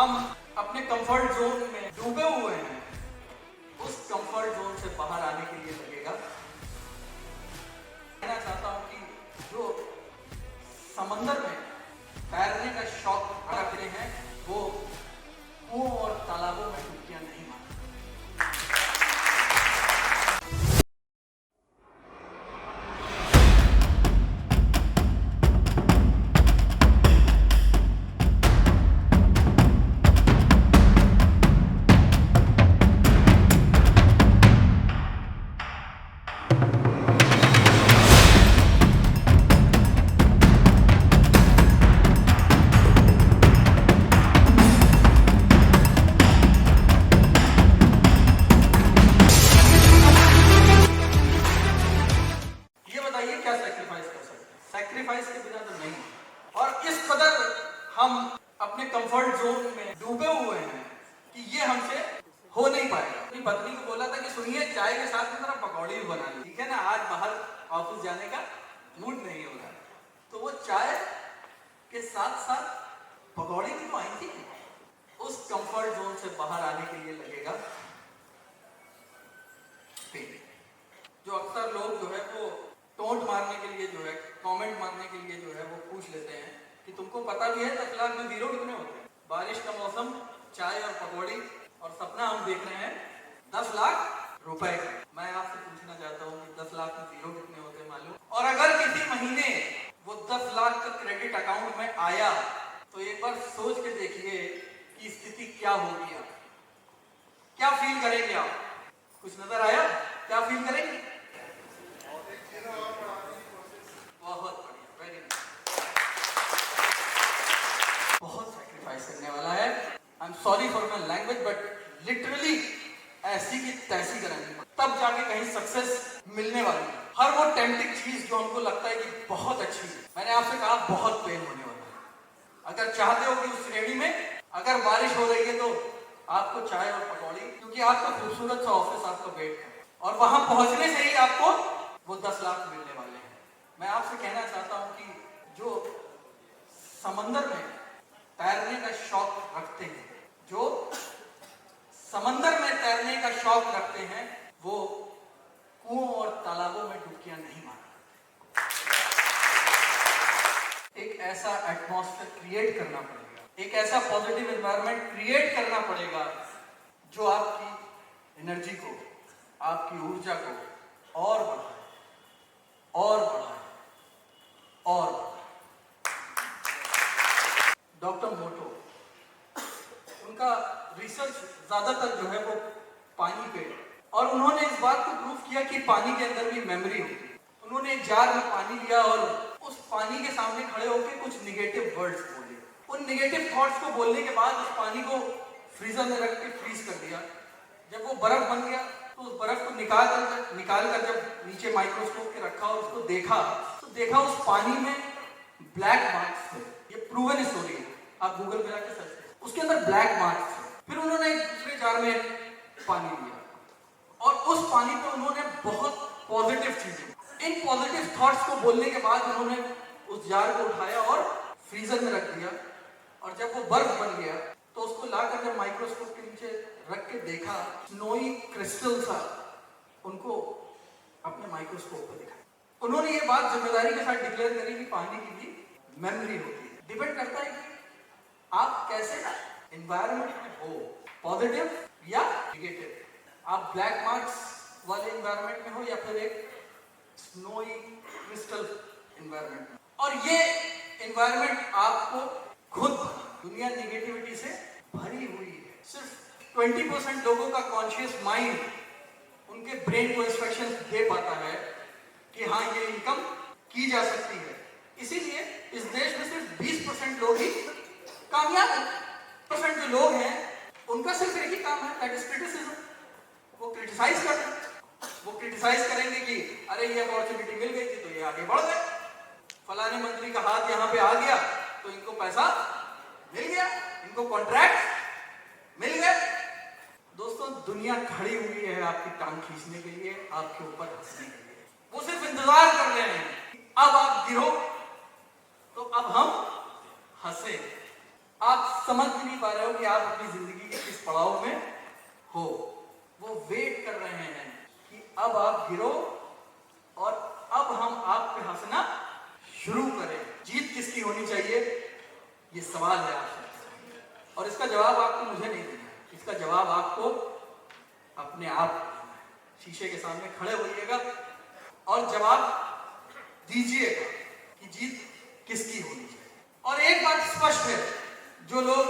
हम अपने comfort zone में डूबे हुए हैं, उस कंफर्ट जोन से बाहर आने के लिए लगेगा। कहना चाहता हूं कि जो समंदर में तैरने का शौक रखते हैं वो कुओं और तालाबों में डुबकियां नहीं मारते। क्या सैक्रिफाइस कर सकते हैं? सैक्रिफाइस के बिना तो नहीं। और इस कदर हम अपने कंफर्ट जोन में डूबे हुए हैं कि ये हमसे हो नहीं पाएगा। अपनी पत्नी को बोला था कि सुनिए, चाय के साथ में जरा पकौड़ी भी बना ली, ठीक है ना, आज बाहर ऑफिस जाने का मूड नहीं हो रहा। तो वो चाय के साथ साथ पकौड़ी भी तो आई थी। उस कंफर्ट जोन से बाहर आने के लिए लगेगा पेट। जो अक्सर लोग जो है वो टोंट मारने के लिए जो है, कमेंट मारने के लिए जो है वो पूछ लेते हैं कि तुमको पता भी है 10 लाख में जीरो कितने होते हैं? बारिश का मौसम, चाय और पकौड़ी और सपना हम देख रहे हैं 10 लाख रुपए का। मैं आपसे पूछना चाहता हूँ कि 10 लाख में जीरो कितने होते हैं मालूम? और अगर किसी महीने वो 10 लाख का क्रेडिट अकाउंट में आया तो एक बार सोच के देखिए कि स्थिति क्या होगी। आप क्या फील करेंगे? आप कुछ नजर आया? क्या फील करेंगे? बहुत बढ़िया, वेरी गुड। बहुत सैक्रिफाइस करने वाला है। I am sorry for my language, but literally ऐसी की तैसी करानी, तब जाके कहीं सक्सेस मिलने वाली है। हर वो टेम्पटिंग चीज जो हमको लगता है कि बहुत अच्छी है, मैंने आपसे कहा बहुत पेन होने वाला है। अगर चाहते हो कि उस श्रेणी में अगर बारिश हो रही है तो आपको चाय और पकौड़ी, क्योंकि आपका खूबसूरत सा ऑफिस आपका वेट है और वहां पहुंचने से ही आपको वो 10 लाख मिलने वाले हैं। मैं आपसे कहना चाहता हूं कि जो समंदर में तैरने का शौक रखते हैं, जो समंदर में तैरने का शौक रखते हैं, वो कुओं और तालाबों में डुबकियां नहीं मारते। एक ऐसा एटमॉस्फेयर क्रिएट करना पड़ेगा, एक ऐसा पॉजिटिव एनवायरनमेंट क्रिएट करना पड़ेगा जो आपकी एनर्जी को, आपकी ऊर्जा को और बढ़ाए और बढ़ाए और बढ़ाए। डॉक्टर मोटो, उनका रिसर्च ज्यादातर जो है वो पानी पे, और उन्होंने इस बात को प्रूव किया कि पानी के अंदर भी मेमोरी होती है। उन्होंने एक जार में पानी लिया और उस पानी के सामने खड़े होकर कुछ निगेटिव वर्ड्स बोले। उन निगेटिव थॉट्स को बोलने के बाद उस पानी को फ्रीजर में रख के फ्रीज कर दिया। जब वो बर्फ बन गया तो उस बर्फ को निकाल कर जब नीचे माइक्रोस्कोप के रखा और उसको देखा तो देखा उस पानी में ब्लैक मार्क्स थे। ये प्रूवन स्टोरी है, आप गूगल पे जाके सर्च करें, उसके अंदर ब्लैक मार्क्स थे। फिर उन्होंने एक दूसरे जार में पानी लिया और उस पानी पे उन्होंने बहुत पॉजिटिव चीजें, इन पॉजिटिव थॉट्स को बोलने के बाद उन्होंने उस जार को उठाया और फ्रीजर में रख दिया। और जब वो बर्फ बन गया तो उसको लाकर जब माइक्रोस्कोप के नीचे रख के देखा, स्नोई क्रिस्टल था, उनको अपने माइक्रोस्कोप पर दिखाया। उन्होंने ये बात जिम्मेदारी के साथ डिक्लेयर करी कि पानी की भी मेमोरी होती है। डिपेंड करता है कि आप कैसे एनवायरनमेंट में हो, पॉजिटिव या नेगेटिव। आप ब्लैक मार्क्स वाले एनवायरनमेंट में हो या फिर एक स्नोई क्रिस्टल एनवायरनमेंट में। और ये एनवायरनमेंट आपको खुद, दुनिया नेगेटिविटी से भरी हुई है। सिर्फ 20% लोगों का कॉन्शियस माइंड उनके ब्रेन को इंस्ट्रक्शन दे पाता है कि हाँ ये इनकम की जा सकती है। इसीलिए इस देश में सिर्फ 20% लोग ही कामयाब हैं। परसेंट जो लोग हैं उनका सिर्फ एक ही काम है, दैट इज क्रिटिसिज्म। वो क्रिटिसाइज करते हैं। वो क्रिटिसाइज करेंगे कि अरे ये अपॉर्चुनिटी मिल गई थी तो ये आगे बढ़ गए, फलाने मंत्री का हाथ यहाँ पे आ गया तो इनको पैसा मिल गया, इनको कॉन्ट्रैक्ट मिल गया। दोस्तों, दुनिया खड़ी हुई है आपकी टांग खींचने के लिए, आपके ऊपर हंसने के लिए। वो सिर्फ इंतजार कर रहे हैं अब आप गिरो तो अब हम हंसे। आप समझ भी नहीं पा रहे हो कि आप अपनी जिंदगी के किस पड़ाव में हो। वो वेट कर रहे हैं कि अब आप गिरो और अब हम आप पे हंसना शुरू करें। जीत किसकी होनी चाहिए, ये सवाल है आपसे, और इसका जवाब आपको मुझे नहीं देना है, इसका जवाब आपको अपने आप शीशे के सामने खड़े होइएगा और जवाब दीजिएगा कि जीत किसकी होनी चाहिए। और एक बात स्पष्ट है, जो लोग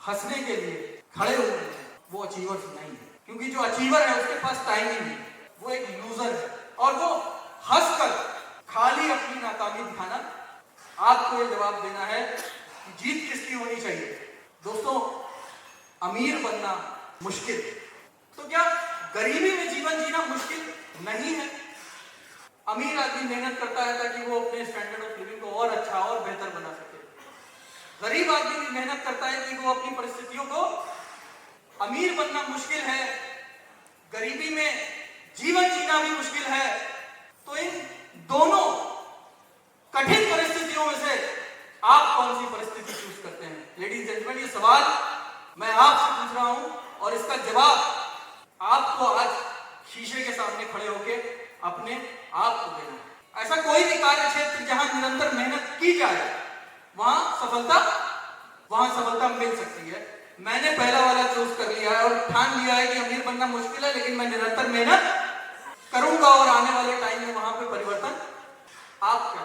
हंसने के लिए खड़े हुए हैं वो अचीवर्स नहीं है, क्योंकि जो अचीवर है उसके पास टाइम ही नहीं, वो एक लूजर है और वो हंसकर खाली अपनी नाकामी दिखाना। आपको ये जवाब देना है कि जीत किसकी होनी चाहिए। दोस्तों, अमीर बनना मुश्किल, तो क्या गरीबी में जीवन जीना मुश्किल नहीं है? अमीर आदमी मेहनत करता है ताकि वो अपने स्टैंडर्ड ऑफ लिविंग को और अच्छा और बेहतर बना सके। गरीब आदमी भी मेहनत करता है कि वो अपनी परिस्थितियों को, अमीर बनना मुश्किल है, गरीबी में जीवन जीना भी मुश्किल है, तो इन दोनों कठिन परिस्थितियों में से आप कौन सी परिस्थिति चूज करते हैं? लेडीज जेंटलमैन, ये सवाल मैं आपसे पूछ रहा हूं और इसका जवाब आपको आज शीशे के सामने खड़े होकर अपने आप को देना है। ऐसा कोई भी कार्य क्षेत्र जहां निरंतर मेहनत की जाए वहां सफलता मिल सकती है। मैंने पहला वाला चूज कर लिया है और ठान लिया है कि अमीर बनना मुश्किल है, लेकिन मैं निरंतर मेहनत करूंगा और आने वाले टाइम में वहां पे परिवर्तन। आप क्या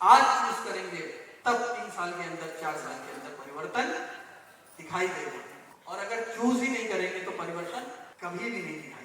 आज चूज करेंगे, तब 3 साल के अंदर, 4 साल के अंदर परिवर्तन दिखाई देगा, और अगर चूज ही नहीं करेंगे तो परिवर्तन कभी भी नहीं दिखाई